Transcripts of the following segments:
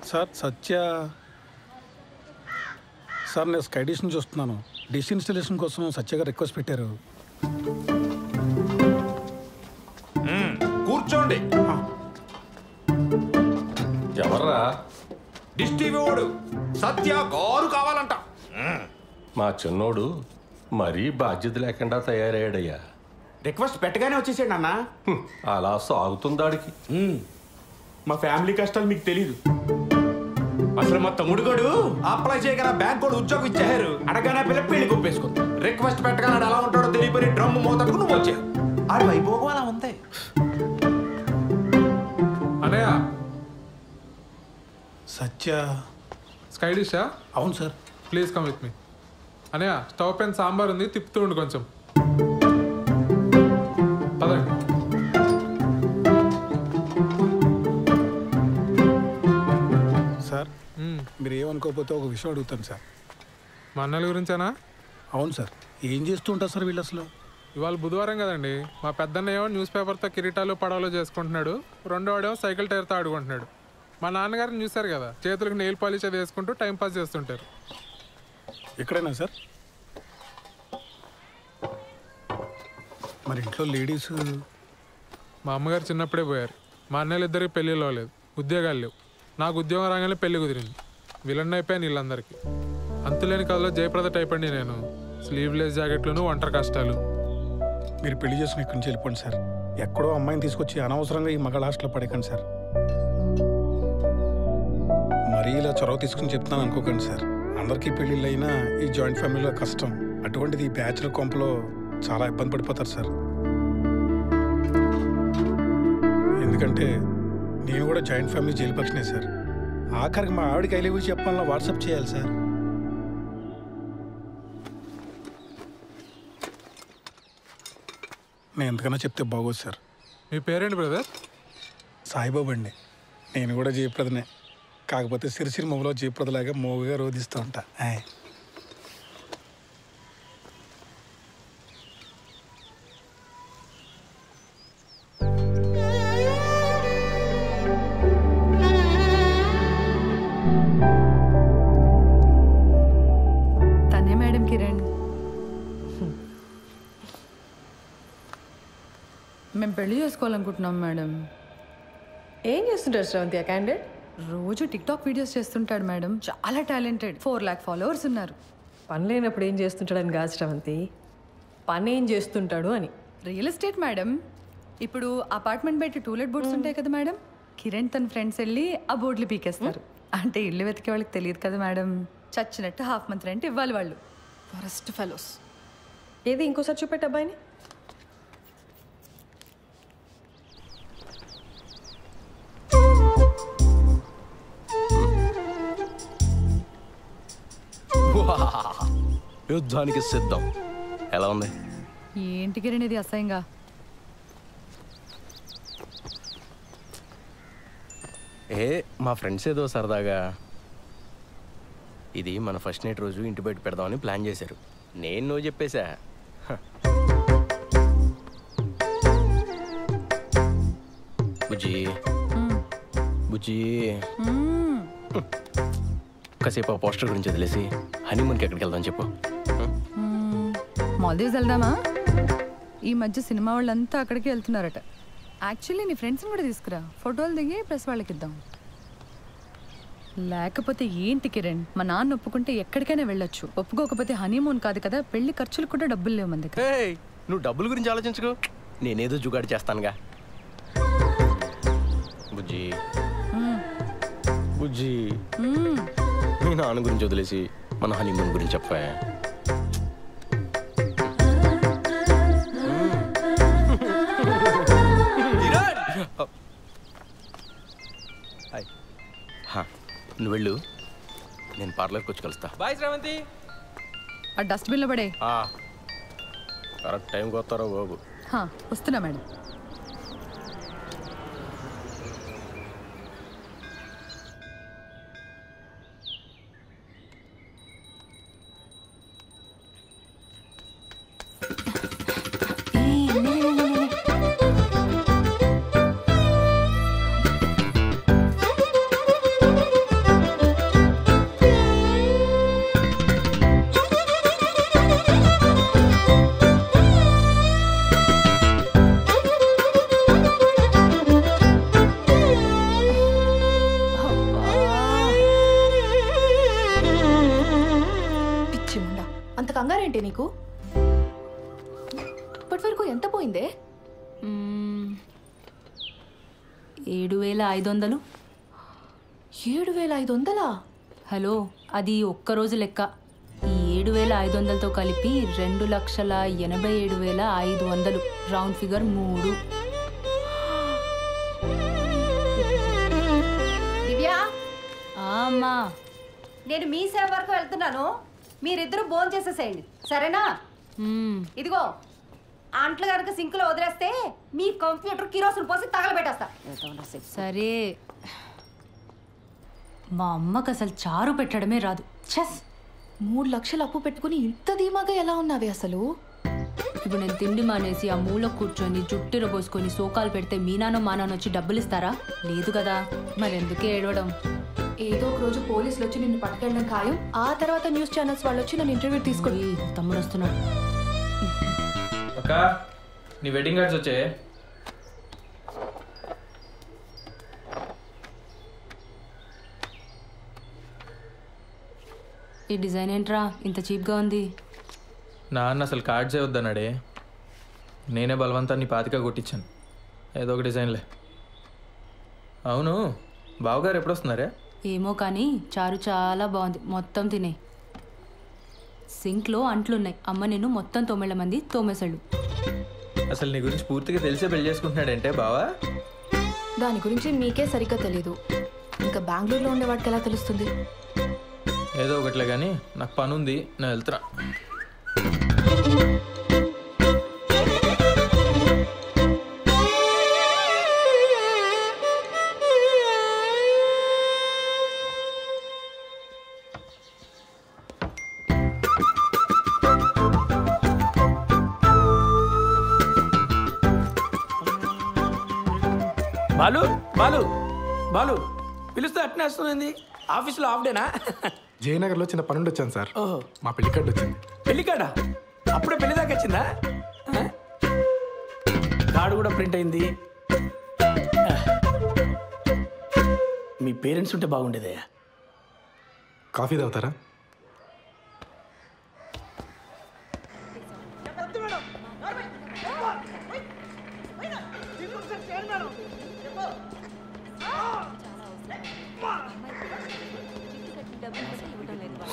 Sir సత్య sir నేను sky dish నుంచి వస్తున్నాను. డిష్ ఇన్స్టాలేషన్ కోసం సత్య గారు రిక్వెస్ట్ పెట్టారు. కూర్చోండి. ఎవర్రా? డిష్ టీవీ వాడు సత్య గారు కావాలంట. మా చిన్నోడు మరీ బాధ్యత లేకుండా తయారయ్యాడయ్యా. రిక్వెస్ట్ పెట్టగానే వచ్చేసాడు అన్న. అలా సాగుతుందాడికి. మా ఫ్యామిలీ కష్టాలు మీకు తెలీదు. అసలు మా తమ్ముడు గడు అప్లై చేయగల బ్యాంక్ కూడా ఉద్యోగం ఇచ్చారు. అడగానే పిల్ల పెళ్లి గుప్పేసుకుంది. రిక్వెస్ట్ పెట్టగానే ఎలా ఉంటాడో తెలియపోయి డ్రమ్ మోతకు నువ్వు వచ్చావు. ఆడి వైభోగం అలా ఉంది. అనయ్య సత్య స్కై డిషా? అవును sir. Please come with me. అనయ్య స్టవ్ పైన సాంబార్ ఉంది, తిప్పుతూ ఉండు కొంచెం. పదండి. సార్ మీరు ఏమనుకోకపోతే ఒక విషయం అడుగుతాను సార్. మా అన్నల గురించేనా? అవును సార్. ఏం చేస్తూ ఉంటారు సార్ వీళ్ళు అసలు? ఇవాళ బుధవారం కదండి. మా పెద్దన్న ఏమో న్యూస్ పేపర్తో కిరీటాలు పడవలు చేసుకుంటున్నాడు, రెండో వాడేమో సైకిల్ టైర్తో ఆడుకుంటున్నాడు. మా నాన్నగారిని చూశారు కదా, చేతులకు నెయిల్ పాలిష్ అది వేసుకుంటూ టైంపాస్ చేస్తుంటారు. ఎక్కడైనా సార్? మరి ఇంట్లో లేడీస్? మా అమ్మగారు చిన్నప్పుడే పోయారు. మా అన్నయ్యలు ఇద్దరికి పెళ్ళిలో లేదు, ఉద్యోగాలు లేవు. నాకు ఉద్యోగం రాగానే పెళ్లి కుదిరింది. విలన్ అయిపోయాను వీళ్ళందరికీ. అంతులేని కథలో జయప్రద టైప్ అండి నేను. స్లీవ్లెస్ జాకెట్లను, ఒంటరి కష్టాలు. మీరు పెళ్లి చేసుకుని ఇక్కడి నుంచి వెళ్ళిపోండి సార్. ఎక్కడో అమ్మాయిని తీసుకొచ్చి అనవసరంగా ఈ మగ హాస్టల్లో పడేకండి సార్. మరీ ఇలా చొరవ తీసుకుని చెప్తున్నాను అనుకోకండి సార్. అందరికీ పెళ్ళిళ్ళు అయినా ఈ జాయింట్ ఫ్యామిలీలో కష్టం. అటువంటిది ఈ బ్యాచులర్ కొంపలో చాలా ఇబ్బంది పడిపోతారు సార్. ఎందుకంటే నేను కూడా జాయింట్ ఫ్యామిలీ జైలు పక్షనే సార్. ఆఖరికి మా ఆవిడకి ఐ లవ్ యూ చెప్పాలన్నా వాట్సాప్ చేయాలి సార్. నేను ఎంతకన్నా చెప్తే బాగోదు సార్. మీ పేరేంటి బ్రదర్? సాయిబాబు అండి. నేను కూడా జయప్రదనే, కాకపోతే సిరిసిరి మొబలో జయప్రదలాగా మోగుగా రోధిస్తూ ఉంటా. తనే మేడం కిరణ్. మేము పెళ్లి చేసుకోవాలనుకుంటున్నాం మేడం. ఏం చేస్తుంటారు శ్రవంతి ఆ క్యాండిడేట్? రోజు టిక్టాక్ వీడియోస్ చేస్తుంటాడు మేడం. చాలా టాలెంటెడ్. 4 lakh ఫాలోవర్స్ ఉన్నారు. పని లేనప్పుడు ఏం చేస్తుంటాడని కాదు శ్రవంతి, పని ఏం చేస్తుంటాడు అని. Real estate madam. ఇప్పుడు అపార్ట్మెంట్ బయట టూలెట్ బోర్డ్స్ ఉంటాయి కదా మేడం, కిరణ్ తన ఫ్రెండ్స్ వెళ్ళి ఆ బోర్డులు పీకేస్తారు. అంటే ఇల్లు వెతికే వాళ్ళకి తెలియదు కదా మేడం. చచ్చినట్టు హాఫ్ మంత్ రెంట్ ఇవ్వాలి వాళ్ళు. Forest fellows. ఏది ఇంకోసారి చూపెట్టు అబ్బాయిని. యుద్ధానికి సిద్ధం. ఎలా ఉంది? ఏంటి కిరణ్ ఇది అసహ్యంగా? మా ఫ్రెండ్స్ ఏదో సరదాగా ఇది మన ఫస్ట్ నైట్ రోజు ఇంటి బయట పెడదామని ప్లాన్ చేశారు. నేను నువ్వు చెప్పేశా. బుజ్జి బుజ్జి కాసేపు ఆ పోస్టర్ గురించి వదిలేసి హనీమూన్కి ఎక్కడికి వెళ్దాం చెప్పు. మాల్దీవ్స్ వెళ్దామా? ఈ మధ్య సినిమా వాళ్ళంతా అక్కడికి వెళ్తున్నారట. యాక్చువల్లీ నీ ఫ్రెండ్స్ని కూడా తీసుకురా, ఫోటోలు దిగి ప్రెస్ వాళ్ళకి ఇద్దాం. లేకపోతే ఏంటి కిరణ్, మా నాన్న ఒప్పుకుంటే ఎక్కడికైనా వెళ్ళొచ్చు, ఒప్పుకోకపోతే హనీమూన్ కాదు కదా, పెళ్లి ఖర్చులు కూడా డబ్బులు లేవు మన దగ్గర. నువ్వు డబ్బుల గురించి ఆలోచించుకో, నేనేదో జుగాడు చేస్తానుగా. బుజ్జి బుజ్జి మీ నాన్న గురించి వదిలేసి మన హనీమూన్ గురించి చెప్పా. నువ్వు వెళ్ళు, నేను పార్లర్కి వచ్చి కలుస్తా. బాయ్ శ్రవంతి. ఆ డస్ట్బిన్లో పడే. కరెక్ట్ టైంకి వస్తారా బాబు? వస్తున్నా మేడం. నీకు? ఇప్పటి వరకు ఎంత పోయిందే? 7,500. 7,500? హలో, అది ఒక్కరోజు లెక్క. ఈ 7,500తో కలిపి 2,87,500. Round figure 3. దివ్య, అమ్మా, నేను మీ సేవ వరకు వెళ్తున్నాను. మీరిద్దరూ భోజనం చేసేసేయండి, సరేనా? ఇదిగో అంట్లు కనుక సింకులో వదిలేస్తే మీ కంప్యూటర్ కిరోసిన్ పోసి తగలబెట్టేస్తా. సరే. మా అమ్మకు అసలు చారు పెట్టడమే రాదు. ఛస్! 3 లక్షలు అప్పు పెట్టుకుని ఇంత ధీమాగా ఎలా ఉన్నావే అసలు? ఇప్పుడు నేను తిండి మానేసి ఆ మూల కూర్చొని జుట్టిర పోసుకొని సోకాలు పెడితే మీ నాన్న మా నాన్న వచ్చి డబ్బులు ఇస్తారా? లేదు కదా, మరెందుకే ఏడవడం? ఏదో ఒక రోజు పోలీసులు వచ్చి నిన్ను పట్టుకెళ్ళడం ఖాయం. ఆ తర్వాత న్యూస్ ఛానల్స్ వాళ్ళు వచ్చి నన్ను ఇంటర్వ్యూ తీసుకొని. తమ్ముడు వస్తున్నాడు. అక్క, నీ వెడ్డింగ్ కార్డ్స్ వచ్చాయి. ఈ డిజైన్ ఏంట్రా ఇంత చీప్గా ఉంది? నాన్న అసలు కార్డ్సే వద్దన్నాడే. నేనే బలవంతాన్ని పాతిగా కొట్టించాను. ఏదో ఒక డిజైన్లే. అవును, బావగారు ఎప్పుడు వస్తున్నారే? ఏమో కానీ చారు చాలా బాగుంది. మొత్తం తినే. సింక్లో అంట్లున్నాయి. అమ్మ నిన్ను మొత్తం 9 మంది తోమేశాడు. అసలు నీ గురించి పూర్తిగా తెలిసే పెళ్లి చేసుకుంటున్నాడంటే బావా? దాని గురించి మీకే సరిగ్గా తెలీదు. ఇంకా బెంగళూరులో ఉండేవాడికి ఎలా తెలుస్తుంది? ఏదో ఒకట్లే కానీ నాకు పని ఉంది, నేను వెళ్తున్నా. బాలు బాలు బాలు పిలుస్తే అట్నే వస్తుంది. ఆఫీస్లో హాఫ్ డేనా? జయనగర్లో చిన్న పని ఉండి వచ్చాను సార్. మా పెళ్లి కార్డు వచ్చింది. పెళ్లి కార్డా? అప్పుడే పెళ్లి దాకా వచ్చిందా? కార్డు కూడా ప్రింట్ అయింది. మీ పేరెంట్స్ ఉంటే బాగుండేదే. కాఫీ తాగుతారా?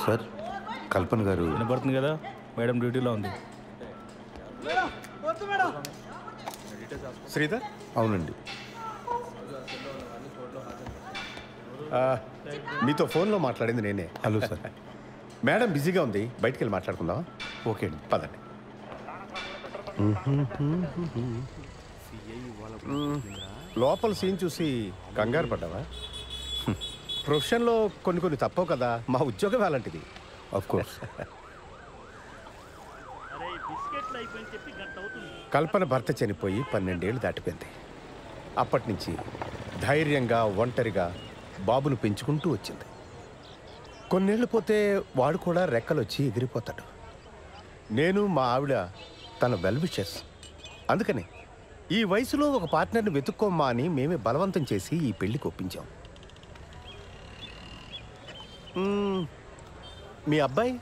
సార్, కల్పన గారు వినపడుతుంది కదా, మేడం డ్యూటీలో ఉంది. శ్రీధర్? అవునండి. మీతో ఫోన్లో మాట్లాడింది నేనే. Hello sir. మేడం బిజీగా ఉంది, బయటికి వెళ్ళి మాట్లాడుకుందాం. ఓకే అండి, పదండి. లోపల సీన్ చూసి కంగారు పడ్డావా? ప్రొఫెషన్లో కొన్ని తప్పవు కదా, మా ఉద్యోగం అలాంటిది. Of course. కల్పన భర్త చనిపోయి 12 ఏళ్ళు దాటిపోయింది. అప్పటి నుంచి ధైర్యంగా ఒంటరిగా బాబును పెంచుకుంటూ వచ్చింది. కొన్నేళ్ళు పోతే వాడు కూడా రెక్కలొచ్చి ఎగిరిపోతాడు. నేను మా ఆవిడ తన వెల్ విషెస్. అందుకని ఈ వయసులో ఒక పార్ట్నర్ని వెతుక్కోమ్మా అని మేమే బలవంతం చేసి ఈ పెళ్లికి ఒప్పించాం. మీ అబ్బాయి?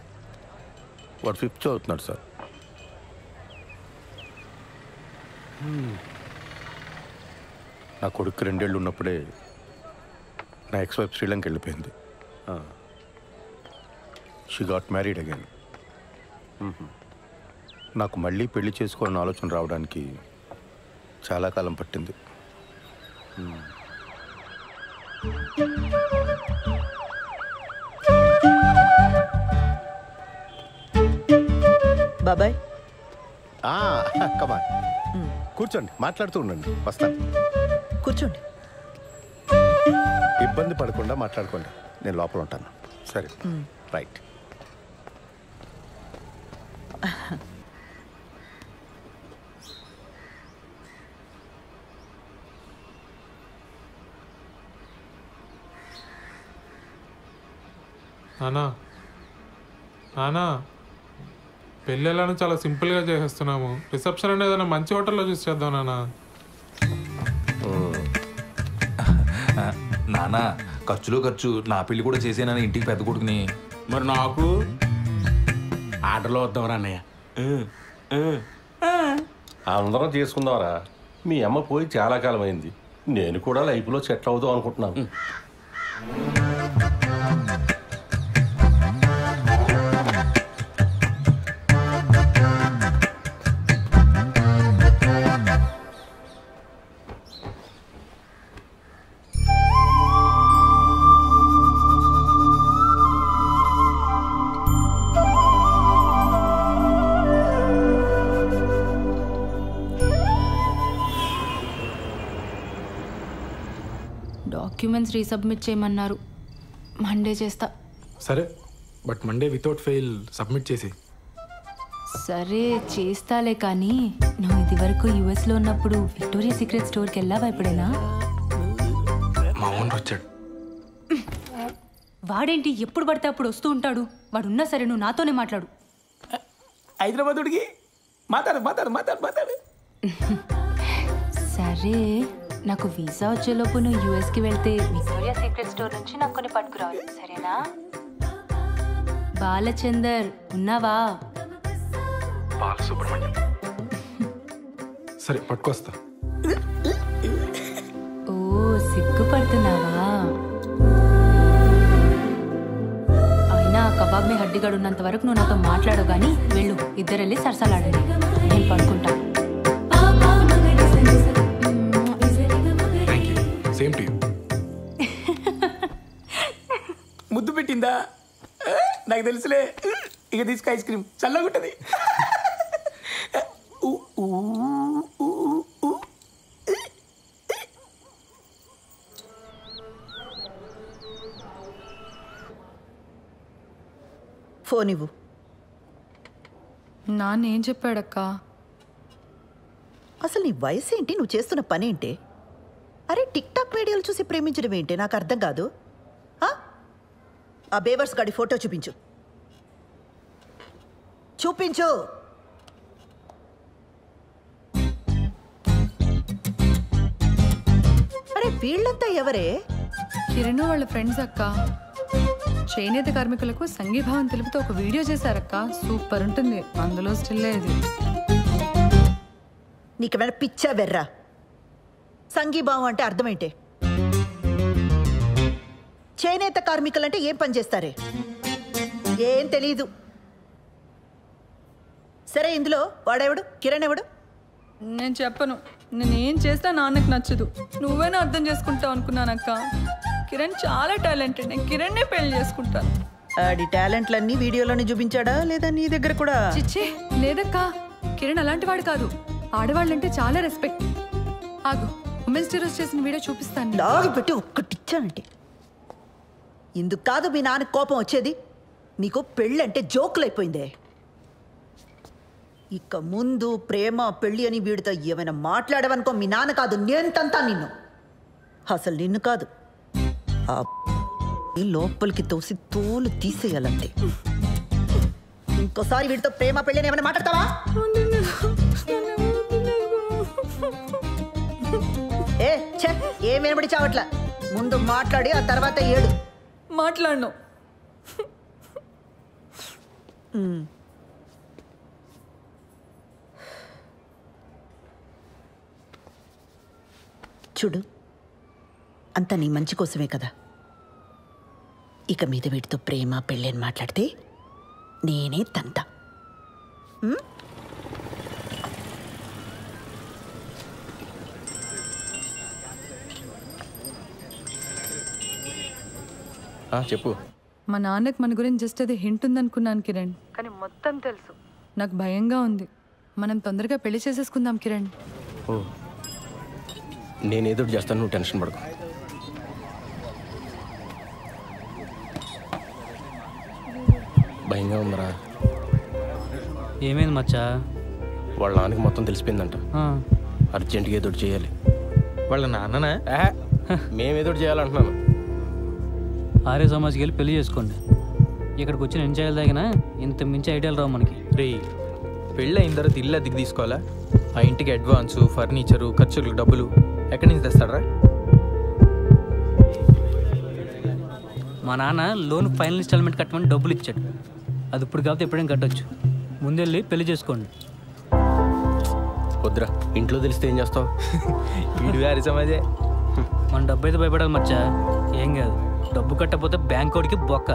వాడు 5th చదువుతున్నాడు సార్. నా కొడుకు 2 ఏళ్ళు ఉన్నప్పుడే నా ఎక్స్-వైఫ్ శ్రీలంక వెళ్ళిపోయింది. She got married again. నాకు మళ్ళీ పెళ్లి చేసుకోవాలని ఆలోచన రావడానికి చాలా కాలం పట్టింది. బాబాయ్, కమాన్, కూర్చోండి, మాట్లాడుతూ ఉండండి. వస్తాను. కూర్చోండి. ఇబ్బంది పడకుండా మాట్లాడుకోండి, నేను లోపల ఉంటాను. సరే, రైట్. నానా నానా, పెళ్ళి ఎలానో చాలా సింపుల్గా చేసేస్తున్నాము. రిసెప్షన్ అనేది ఏదైనా మంచి హోటల్లో చూసి చేద్దాం నానా. నానా, ఖర్చులో ఖర్చు నా పెళ్లి కూడా చేసేనని ఇంటికి పెద్ద కొడుకుని. మరి నాకు ఆర్డర్లో వద్దాంరా అన్నయ్య. అందరం చేసుకుందాంరా. మీ అమ్మ పోయి చాలా కాలం అయింది. నేను కూడా లైఫ్లో సెటిల్ అవుదాం అనుకుంటున్నాను. డాక్యుమెంట్స్ రీసబ్మిట్ చేయమన్నారు. మండే చేస్తా. సరే, but Monday without fail submit చేసి. సరే చేస్తాలే, కానీ నువ్వు ఇది వరకు యుఎస్లో ఉన్నప్పుడు విక్టోరియా సీక్రెట్ స్టోర్కి వెళ్ళావా ఎప్పుడైనా? మా ఓనర్ వచ్చాడు. వాడేంటి ఎప్పుడు పడితే అప్పుడు వస్తూ ఉంటాడు? వాడున్నా సరే నువ్వు నాతోనే మాట్లాడు. హైదరాబాదుడికి మాట్లాడు. సరే, నాకు వీసా వచ్చేలోపు నువ్వు యూఎస్కి వెళ్తే విక్టోరియా సీక్రెట్ స్టోర్ నుంచి నాకు కొన్ని పట్టుకురావాలి, సరేనా? బాలచందర్ ఉన్నావా? బాలసుబ్రహ్మణ్యం. సరే పట్టుకొస్తా. ఓ సిగ్గుపడుతున్నావా? అయినా కబాబ్ మీ హడ్డిగాడు ఉన్నంత వరకు నువ్వు నాతో మాట్లాడవు, కానీ వెళ్ళు, ఇద్దరు వెళ్ళి సరసాలాడండి, నేను పడుకుంటా. Same to you. ముద్దు పెట్టిందా? నాకు తెలుసులే. ఇక తీసుకు ఐస్ క్రీమ్ చల్లగుంటది. ఫోన్ ఇవ్వు. నాన్న ఏం చెప్పాడక్క? అసలు నీ వయసు ఏంటి, నువ్వు చేస్తున్న పని ఏంటి? అరే టిక్ టాక్ వీడియోలు చూసి ప్రేమించడం ఏంటి? నాకు అర్థం కాదు. ఆ బేవర్స్ గాడి ఫోటో చూపించు. అరే వీళ్ళంతా ఎవరే? కిరణ్ వాళ్ళ ఫ్రెండ్స్ అక్క. చేనేత కార్మికులకు సంఘీభావం తెలుపుతూ ఒక వీడియో చేశారక్క. సూపర్ ఉంటుంది. అందులో స్టిల్ ఇది. నీకేమైనా పిచ్చా వెర్రా? సంఘీభావం అంటే అర్థమేంటే? చేనేత కార్మికులంటే ఏం పని చేస్తారే? ఏం తెలీదు. సరే, ఇందులో వాడెవడు? కిరణ్ ఎవడు? నేను చెప్పను. నేనేం చేస్తా నాన్నకు నచ్చదు. నువ్వేనా అర్థం చేసుకుంటావు అనుకున్నానక్క. కిరణ్ చాలా టాలెంటెడ్. నేను కిరణ్నే పెళ్లి చేసుకుంటాను. ఆడి టాలెంట్లన్నీ వీడియోలోనే చూపించాడా లేదా నీ దగ్గర కూడా? చిచ్చే లేదక్క. కిరణ్ అలాంటి వాడు కాదు. ఆడవాళ్ళంటే చాలా రెస్పెక్ట్. ఆగు, ఉమెన్స్ డే రోజు చేసిన వీడియో చూపిస్తాను. లాగి పెట్టి ఒక్కటిచ్చానంటే ఇందుకు కాదు మీ నాన్న కోపం వచ్చేది. నీకు పెళ్ళంటే జోకులైపోయిందే. ఇక ముందు ప్రేమ పెళ్ళి అని వీడితో ఏమైనా మాట్లాడవనుకో, మీ నాన్న కాదు నేను తంతా నిన్ను. అసలు నిన్ను కాదు, ఆ లోపలికి తోసి తోలు తీసేయాలంతే. ఇంకోసారి వీడితో ప్రేమ పెళ్ళి అని ఏమైనా మాట్లాడతావా? ఏం వినబడి చావట్లా. ముందు మాట్లాడి ఆ తర్వాత ఏడు. మాట్లాడను. చూడు, అంతా నీ మంచి కోసమే కదా. ఇక మీద వీటితో ప్రేమ పెళ్ళి అని మాట్లాడితే నేనే తంత. చెప్పు. మా నాన్నకి మన గురించి జస్ట్ అది హింట్ ఉందనుకున్నాను కిరణ్, కానీ మొత్తం తెలుసు. నాకు భయంగా ఉంది. మనం తొందరగా పెళ్లి చేసేసుకుందాం కిరణ్. ఓ, నేనేదో చేస్తాను, నువ్వు టెన్షన్ పడకు. భయంగా ఉందరా. ఏమైంది మచ్చా? వాళ్ళ నాన్నకి మొత్తం తెలిసిపోయిందంట. అర్జెంటుగా ఏదో చేయాలి. వాళ్ళ నాన్ననా? మేమేదో చేయాలంటున్నాను. ఆర్య సమాజ్కి వెళ్ళి పెళ్లి చేసుకోండి. ఇక్కడికి వచ్చి నేను చేయాలి తగిన ఇంత మించి ఐడియాలు రావు మనకి. రే, పెళ్ళి అయిన తర్వాత ఇల్లు అద్దెకి తీసుకోవాలా? ఆ ఇంటికి అడ్వాన్సు, ఫర్నిచరు, ఖర్చులకు డబ్బులు ఎక్కడి నుంచి తెస్తాడరా? మా నాన్న లోన్ ఫైనల్ ఇన్స్టాల్మెంట్ కట్టమని డబ్బులు ఇచ్చాడు. అది ఇప్పుడు కాకపోతే ఎప్పుడైనా కట్టొచ్చు. ముందెళ్ళి పెళ్లి చేసుకోండి. వద్దురా, ఇంట్లో తెలిస్తే ఏం చేస్తావు? వీడు గారి సమాజే. మన డబ్బు అయితే భయపడాలి మచ్చా. ఏం కాదు, డబ్బు కట్టకపోతే బ్యాంక్ వాడికి బొక్క.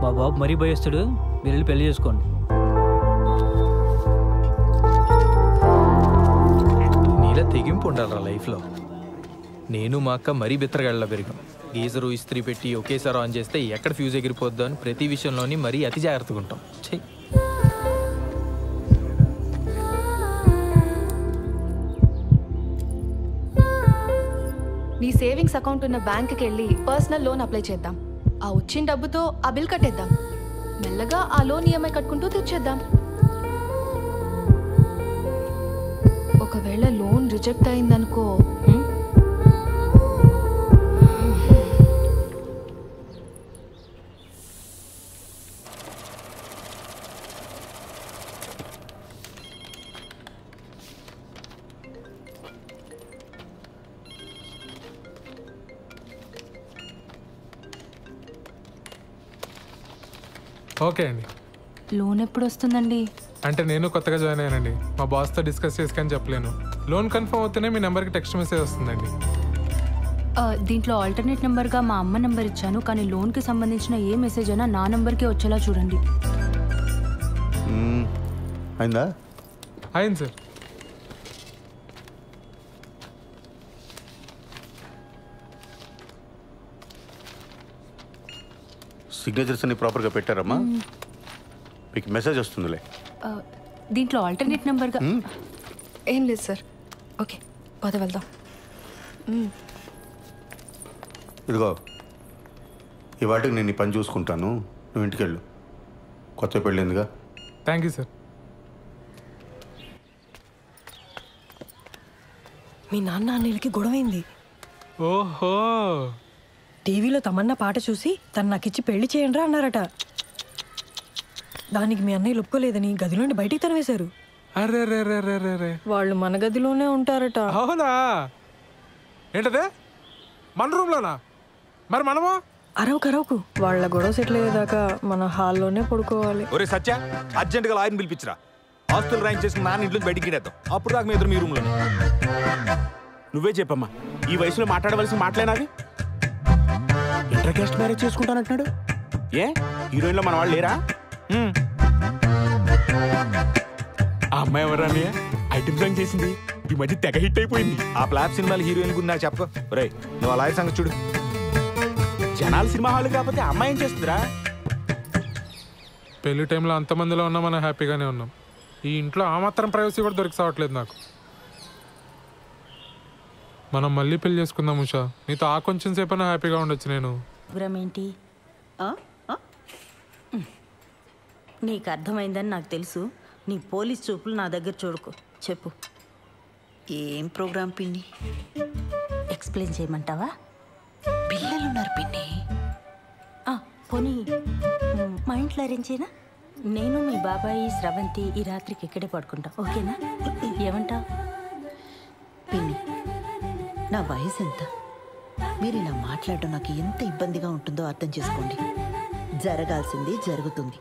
మా బాబు మరీ భయస్తాడు. మీరు వెళ్ళి పెళ్లి చేసుకోండి. నీలా తెగింపు ఉండాలరా లైఫ్లో. నేను మా అక్క మరీ బిత్తరగాళ్ళ పెరిగాం. గీజరు ఇస్త్రీ పెట్టి ఒకేసారి ఆన్ చేస్తే ఎక్కడ ఫ్యూజ్ ఎగిరిపోద్దో అని ప్రతి విషయంలోని మరీ అతి జాగ్రత్తగా ఉంటాం. చెయ్యి. నీ సేవింగ్స్ అకౌంట్ ఉన్న బ్యాంక్కి వెళ్ళి పర్సనల్ లోన్ అప్లై చేద్దాం. ఆ వచ్చిన డబ్బుతో ఆ బిల్ కట్టేద్దాం. మెల్లగా ఆ లోన్ ఈఎంఐ కట్టుకుంటూ తీర్చేద్దాం. ఒకవేళ లోన్ రిజెక్ట్ అయిందనుకో, ఓకే అండి. లోన్ ఎప్పుడు వస్తుందండి? అంటే నేను కొత్తగా జాయిన్ అయ్యానండి. మా బాస్తో డిస్కస్ చేసుకొని చెప్పలేను. లోన్ కన్ఫర్మ్ అవుతూనే మీ నెంబర్కి టెక్స్ట్ మెసేజ్ వస్తుందండి. దీంట్లో ఆల్టర్నేట్ నెంబర్గా మా అమ్మ నెంబర్ ఇచ్చాను, కానీ లోన్కి సంబంధించిన ఏ మెసేజ్ అయినా నా నెంబర్కే వచ్చేలా చూడండి. అయిందా? అయింది సార్. సిగ్నేచర్స్ అన్ని ప్రాపర్గా పెట్టారమ్మా? మీకు మెసేజ్ వస్తుందిలే. దీంట్లో ఆల్టర్నేట్ నెంబర్గా ఏం లేదు సార్. ఓకే, పద వెళ్దాం. ఇదిగో, ఈ వాటికి నేను ఈ పని చూసుకుంటాను, నువ్వు ఇంటికి వెళ్ళు. కొత్త పెళ్ళిందిగా. Thank you sir. మీ నాన్న అన్నయ్యలకి గొడవైంది. ఓహో, టీవీలో తమన్నా పాట చూసి తను నాకిచ్చి పెళ్లి చేయండి అన్నారట. దానికి మీ అన్నయ్య ఒప్పుకోలేదని గదిలోండి బయటికి తరివేశారు. అరే రే రే రే రే రే. వాళ్ళు మన గదిలోనే ఉంటారట. అవునా? ఏంటదే, మన రూమ్లోనా? మరి మనమా? అరవకు, వాళ్ళ గొడవ సెటిల్ అయ్యేదాకా మన హాల్లోనే పడుకోవాలి. ఒరే సత్య, అర్జెంటుగా లాయర్ని పిలిపించరా. ఆస్తులు రాయింగ్ చేసుకుని నాన్న ఇంట్లో బయటికి గిడేద్దాం. అప్పుడు దాకా మీ ఎదురు మీ రూమ్లోనే. నువ్వే చెప్పమ్మా, ఈ వయసులో మాట్లాడవలసిన మాటలేనాది? ఇంటర్ కాస్ట్ మ్యారేజ్ చేసుకుంటానంటున్నాడు. ఏ హీరోయిన్లో మన వాళ్ళు లేరా? ఆ అమ్మాయి ఎవరా? ఐటమ్ సాంగ్ చేసింది, ఈ మధ్య తెగ హిట్ అయిపోయింది. ఆ ఫ్లాప్ సినిమాలు హీరోయిన్ గురించి నాకు చెప్పకో. రే, నువ్వు అలాగే సంగతి చూడు. జనాలు సినిమా హాల్ కాకపోతే అమ్మాయి ఏం చేస్తుందిరా? పెళ్లి టైంలో అంతమందిలో ఉన్నా మనం హ్యాపీగానే ఉన్నాం. ఈ ఇంట్లో ఆ మాత్రం ప్రైవసీ కూడా దొరికి సావట్లేదు నాకు. మనం మళ్ళీ పెళ్లి చేసుకుందాం ఉషా. నీతో ఆ కొంచెం సేపైనా హ్యాపీగా ఉండొచ్చు. నేను ఏంటి నీకు అర్థమైందని నాకు తెలుసు. నీ పోలీస్ చూపులు నా దగ్గర చూడుకో. చెప్పు, ఏం ప్రోగ్రాం పిన్ని? ఎక్స్ప్లెయిన్ చేయమంటావా? పిల్లలున్నారు పిన్ని. పోనీ మా ఇంట్లో అరేంజ్ చేయనా? నేను మీ బాబాయి స్రవంతి ఈ రాత్రికి ఇక్కడే పడుకుంటాం, ఓకేనా? ఏమంటా? పిన్ని, నా వయసు ఎంత? మీరు ఇలా మాట్లాడడం నాకు ఎంత ఇబ్బందిగా ఉంటుందో అర్థం చేసుకోండి. జరగాల్సింది జరుగుతుంది,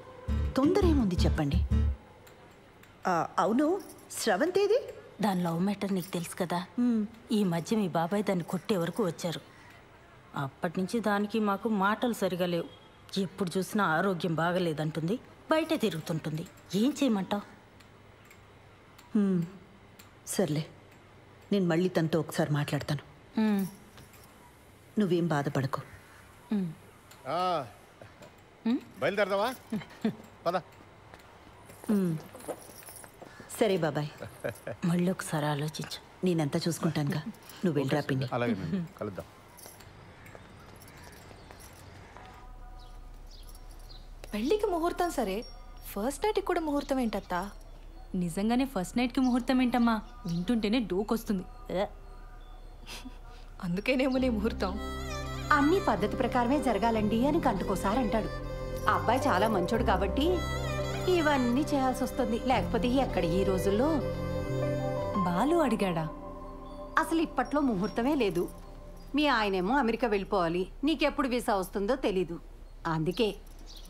తొందర ఏముంది చెప్పండి. అవును, స్రవంతేది? దాని లవ్ మ్యాటర్ నీకు తెలుసు కదా. ఈ మధ్య మీ బాబాయ్ దాన్ని కొట్టే వరకు వచ్చారు. అప్పటి నుంచి దానికి మాకు మాటలు సరిగా లేవు. ఎప్పుడు చూసినా ఆరోగ్యం బాగలేదంటుంది, బయటే తిరుగుతుంటుంది. ఏం చేయమంటావు? సర్లే, నేను మళ్ళీ తనతో ఒకసారి మాట్లాడతాను. నువ్వేం బాధపడకు. బయలుదేరదావా? పద. సరే బాబాయ్, మళ్ళీ ఒకసారి ఆలోచించు. నేనంతా చూసుకుంటానుగా, నువ్వు వెళ్ళరా పిన్ని. అలాగే, కలుద్దాం. పెళ్ళికి ముహూర్తం సరే, ఫస్ట్ నైట్కి కూడా ముహూర్తం ఏంటత్తా? నిజంగానే ఫస్ట్ నైట్కి ముహూర్తం ఏంటమ్మా? వింటుంటేనే డోకొస్తుంది. అందుకేనేమో నీ ముహూర్తం. అన్ని పద్ధతి ప్రకారమే జరగాలండి అని గంటకోసారి అంటాడు. ఆ అబ్బాయి చాలా మంచోడు కాబట్టి ఇవన్నీ చేయాల్సి వస్తుంది. లేకపోతే ఎక్కడ ఈ రోజుల్లో బాలు అడిగాడా? అసలు ఇప్పట్లో ముహూర్తమే లేదు. మీ ఆయనేమో అమెరికా వెళ్ళిపోవాలి, నీకెప్పుడు వీసా వస్తుందో తెలీదు. అందుకే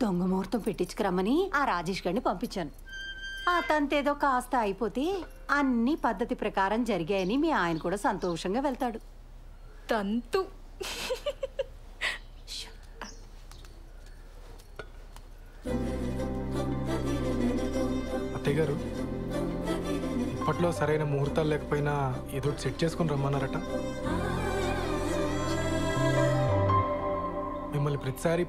దొంగ ముహూర్తం పెట్టించుకురమ్మని ఆ రాజేష్ గారిని పంపించాను. ఆ తంతేదో కాస్త అయిపోతే అన్ని పద్ధతి ప్రకారం జరిగాయని మీ ఆయన కూడా సంతోషంగా వెళ్తాడు. తంతు అత్తయ్య గారు, ఇప్పట్లో సరైన ముహూర్తాలు లేకపోయినా ఏదో సెట్ చేసుకుని రమ్మన్నారట. మిమ్మల్ని ప్రతిసారి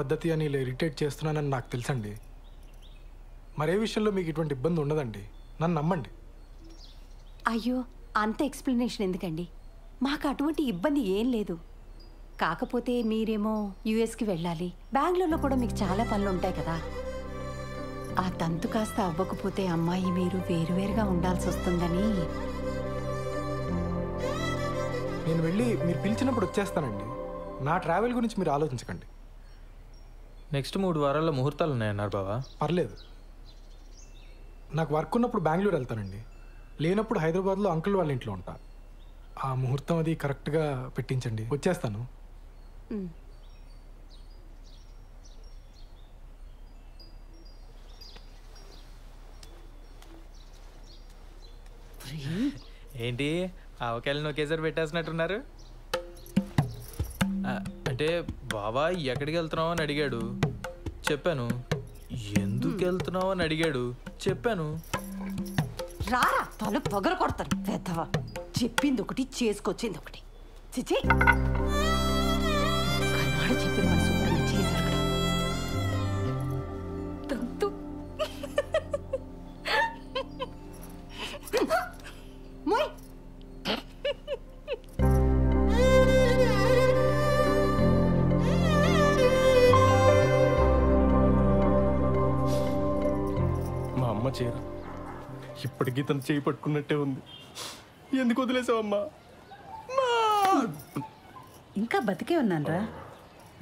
పద్ధతి అని ఇలా ఇరిటేట్ చేస్తున్నానని నాకు తెలుసండి. మరే విషయంలో మీకు ఇటువంటి ఇబ్బంది ఉండదండి, నన్ను నమ్మండి. అయ్యో, అంత ఎక్స్ప్లెనేషన్ ఎందుకండి? మాకు అటువంటి ఇబ్బంది ఏం లేదు. కాకపోతే మీరేమో యుఎస్కి వెళ్ళాలి, బెంగళూరులో కూడా మీకు చాలా పనులు ఉంటాయి కదా. ఆ తంతు కాస్త అవ్వకపోతే అమ్మాయి మీరు వేరువేరుగా ఉండాల్సి వస్తుందని. నేను వెళ్ళి మీరు పిలిచినప్పుడు వచ్చేస్తానండి. నా ట్రావెల్ గురించి మీరు ఆలోచించకండి. నెక్స్ట్ 3 వారాల్లో ముహూర్తాలు ఉన్నాయన్నారు బావా. పర్లేదు, నాకు వర్క్ ఉన్నప్పుడు బెంగళూరు వెళ్తానండి, లేనప్పుడు హైదరాబాద్లో అంకుల్ వాళ్ళ ఇంట్లో ఉంటా. ఆ ముహూర్తం అది కరెక్ట్గా పెట్టించండి, వచ్చేస్తాను. ఏంటి ఆవకాయలను ఒకేసారి పెట్టేసినట్టున్నారు? అంటే బావా ఎక్కడికి వెళ్తున్నావు అని అడిగాడు, చెప్పాను. ఎందుకు వెళ్తున్నావు అని అడిగాడు, చెప్పాను. రారా తల పొగర కొడతాను పెద్దవా. చెప్పింది ఒకటి, చేసుకొచ్చింది ఒకటి. చిచి, కన్నాడు చెప్పిన మన శుభ్రంగా చేశారు కదా. తంతు మోయ్. మా అమ్మ చీర ఇప్పటికీ తను చేయి పట్టుకున్నట్టే ఉంది. ఎందుకు వదిలేసావమ్మా? ఇంకా బతికే ఉన్నానరా.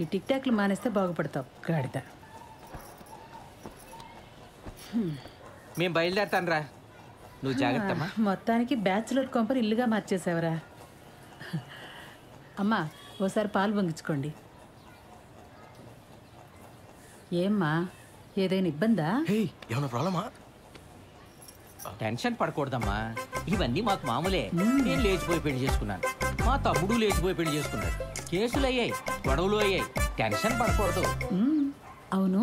ఈ టిక్ టాక్లు మానేస్తే బాగుపడతావు గాడిద. మేము బయలుదేరుతాను రా, నువ్వు జాగ్రత్తమ్మా. మొత్తానికి బ్యాచులర్ కొంపని ఇల్లుగా మార్చేసావరా. అమ్మా, ఓసారి పాలు పొంగించుకోండి. ఏమ్మా, ఏదైనా ఇబ్బందా? ఏమైనా ప్రాబ్లమా? టెన్షన్ పడకూడదమ్మా, ఇవన్నీ మాకు మామూలే. నేను లేచిపోయి పెళ్లి చేసుకున్నాను, మా తమ్ముడు లేచిపోయి పెళ్లి చేసుకున్నాడు. కేసులు అయ్యాయి, గొడవలు అయ్యాయి, టెన్షన్ పడకూడదు. అవును,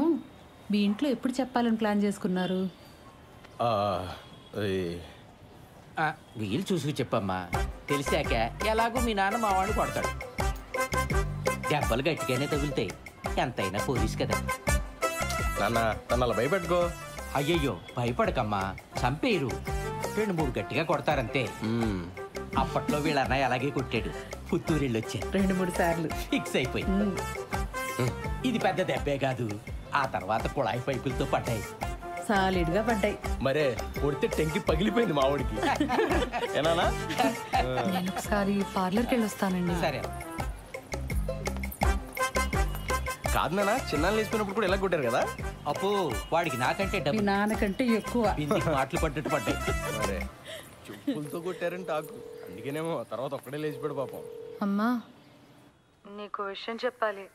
మీ ఇంట్లో ఎప్పుడు చెప్పాలని ప్లాన్ చేసుకున్నారు? వీలు చూసుకు చెప్పమ్మా. తెలిసాక ఎలాగో మీ నాన్న మా వాడిని కొడతాడు. దెబ్బలు గట్టిగానే తగులుతాయి, ఎంతైనా పోలీస్ కదా. నాన్న తను అలా భయపెట్టుకో. అయ్యయ్యో, భయపడకమ్మా, చంపేరు. 2-3 గట్టిగా కొడతారంతే. అప్పట్లో వీళ్ళ అన్నయ్య అలాగే కొట్టాడు. పుత్తూరిళ్ళు వచ్చారు 2-3 సార్లు. ఫిక్స్ అయిపోయి. ఇది పెద్ద దెబ్బే కాదు, ఆ తర్వాత కుళాయి పైపులతో పడ్డాయి. సాలిడ్గా పడ్డాయి. మరే కొడితే టెంకి పగిలిపోయింది మా వాడికి. ఏనా? నేను ఒకసారి పార్లర్కి వెళ్ళి వస్తానండి. సరే. కాదు నాన్న, చిన్నాళ్ళు వేసిపోయినప్పుడు కూడా ఎలా కొట్టారు కదా. అప్పు వాడికి నాకంటే మీ నాన్నకంటే ఎక్కువ మాటలు పడ్డట్టు పడ్డాయి. మరే చెప్పులతో కొట్టారని టాకు, అందుకేనేమో తర్వాత ఒక్కడే లేచిపోయాడు పాపం. అమ్మా, నీకు విషయం చెప్పాలి.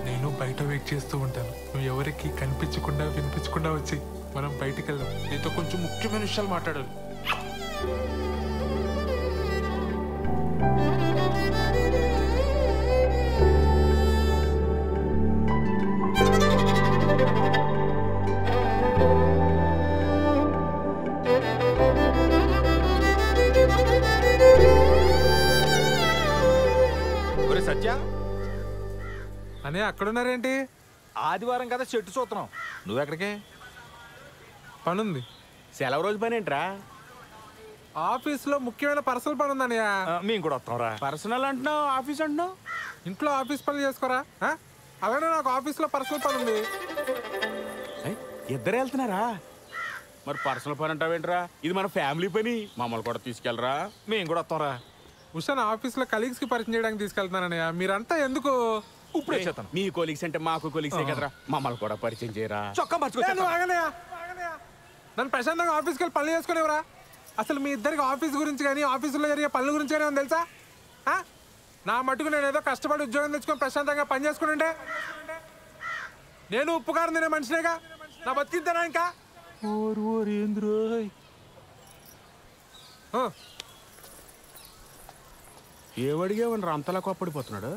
నేను బయట వెయిట్ చేస్తూ ఉంటాను. నువ్వు ఎవరికి కనిపించకుండా వినిపించకుండా వచ్చి మనం బయటికి వెళ్దాం. నీతో కొంచెం ముఖ్యమైన విషయాలు మాట్లాడాలి. సత్య అనే అక్కడున్నారేంటి? ఆదివారం కదా చెట్టు చూస్తున్నాం, నువ్వెక్కడికి? పనుంది. సెలవు రోజు పని ఏంట్రా? ఆఫీస్లో ముఖ్యమైన పర్సనల్ పని ఉందన్నయ్య. మేము కూడా వస్తాంరా. పర్సనల్ అంటున్నావు, ఆఫీస్ అంటున్నావు. ఇంట్లో ఆఫీస్ పనులు చేసుకోరా? అలానే నాకు ఆఫీస్లో పర్సనల్ పని ఉంది. ఇద్దరు వెళ్తున్నారా? మరి పర్సనల్ పని అంటావేంట్రా? ఇది మన ఫ్యామిలీ పని, మమ్మల్ని కూడా తీసుకెళ్ళరా, మేము కూడా వస్తాంరా. ఉషాన్ ఆఫీస్లో కలీగ్స్కి పరిచయం చేయడానికి తీసుకెళ్తున్నానన్నయ్య. మీరంతా ఎందుకు? ఇప్పుడు వచ్చేస్తాను. మీ కొలీగ్స్ అంటే మాకు కొలీగ్సే కదరా, మమ్మల్ని కూడా పరిచయం చేయరా. చొక్కా నన్ను ప్రశాంతంగా ఆఫీస్కి వెళ్ళి పనులు చేసుకునేవరా? అసలు మీ ఇద్దరికి ఆఫీస్ గురించి కానీ ఆఫీసులో జరిగే పనుల గురించి కానీ తెలుసా? నా మటుకు నేను ఏదో కష్టపడి ఉద్యోగం తెచ్చుకొని ప్రశాంతంగా పని చేసుకుంటే నేను ఉప్పు కారం తినే మనిషినేగా, నా బతికిద్దానా ఇంకా? ఏవడిగేవని అంతలా కోప్పడిపోతున్నాడు?